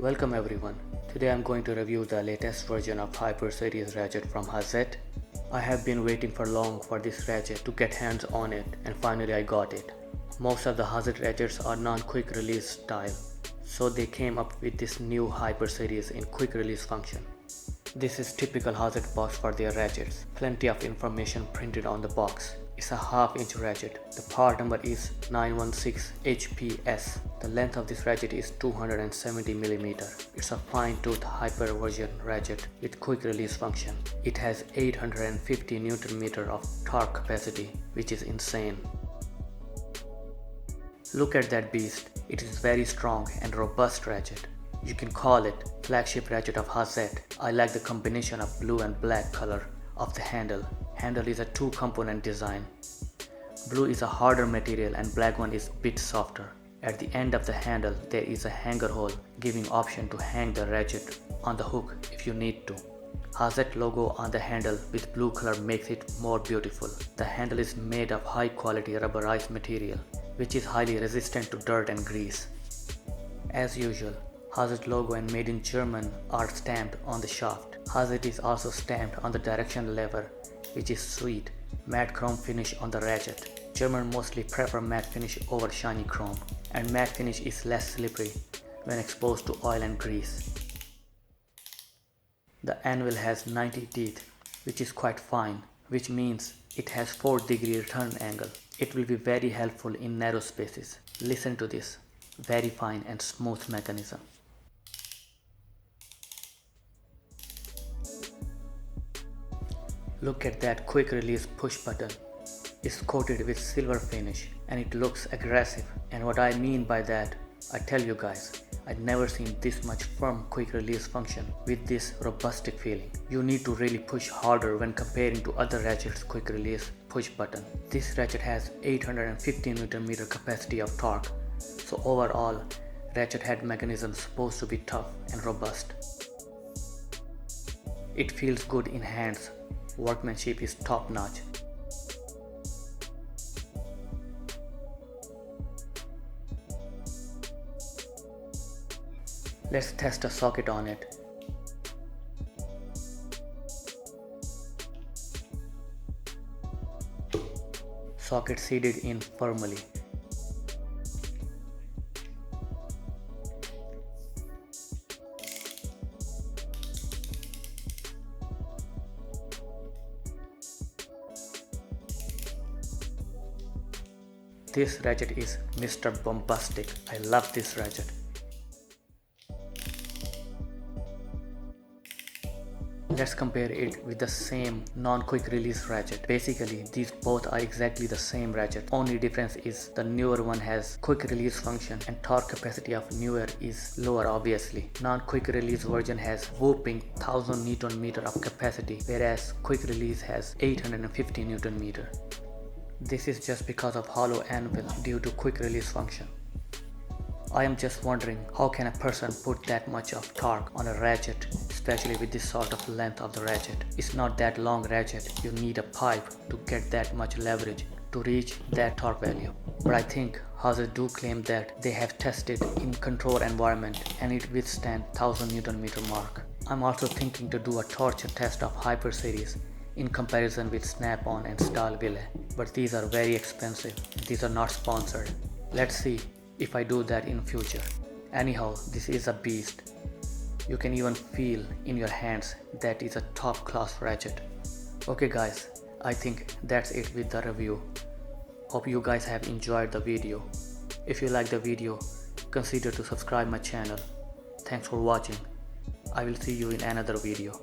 Welcome everyone. Today I'm going to review the latest version of HiPer series ratchet from Hazet. I have been waiting for long for this ratchet to get hands on it, and finally I got it. Most of the Hazet ratchets are non-quick release style, so they came up with this new HiPer series in quick release function. This is typical Hazet box for their ratchets. Plenty of information printed on the box. It's a half-inch ratchet. The part number is 916HPS. The length of this ratchet is 270mm. It's a fine-tooth HiPer version ratchet with quick release function. It has 850 Nm of torque capacity, which is insane. Look at that beast. It is very strong and robust ratchet. You can call it flagship ratchet of Hazet. I like the combination of blue and black color of the handle. Handle is a two-component design. Blue is a harder material and black one is a bit softer. At the end of the handle there is a hanger hole giving option to hang the ratchet on the hook if you need to. Hazet logo on the handle with blue color makes it more beautiful. The handle is made of high quality rubberized material which is highly resistant to dirt and grease. As usual, Hazet logo and made in German are stamped on the shaft. Hazet is also stamped on the direction lever, which is sweet. Matte chrome finish on the ratchet. German mostly prefer matte finish over shiny chrome, and matte finish is less slippery when exposed to oil and grease. The anvil has 90 teeth, which is quite fine, which means it has 4-degree return angle. It will be very helpful in narrow spaces. Listen to this, very fine and smooth mechanism. Look at that quick release push button. It's coated with silver finish and it looks aggressive, and what I mean by that, I tell you guys, I've never seen this much firm quick release function with this robustic feeling. You need to really push harder when comparing to other ratchets quick release push button. This ratchet has 850 Nm capacity of torque, so overall ratchet head mechanism is supposed to be tough and robust. It feels good in hands. Workmanship is top notch. Let's test a socket on it. Socket seated in firmly. This ratchet is Mr. Bombastic. I love this ratchet. Let's compare it with the same non-quick release ratchet. Basically, these both are exactly the same ratchet. Only difference is the newer one has quick release function and torque capacity of newer is lower obviously. Non-quick release version has whopping 1000 Nm of capacity, whereas quick release has 850 Nm. This is just because of hollow anvil due to quick release function. I am just wondering, how can a person put that much of torque on a ratchet, especially with this sort of length of the ratchet. It's not that long ratchet, you need a pipe to get that much leverage to reach that torque value. But I think Hazet do claim that they have tested in controlled environment and it withstands 1000 Nm mark. I'm also thinking to do a torture test of HiPer series in comparison with Snap-on and Stahlwille, but these are very expensive. These are not sponsored. Let's see if I do that in future. Anyhow, this is a beast. You can even feel in your hands that is a top class ratchet. Okay guys, I think that's it with the review. Hope you guys have enjoyed the video. If you like the video, consider to subscribe my channel. Thanks for watching. I will see you in another video.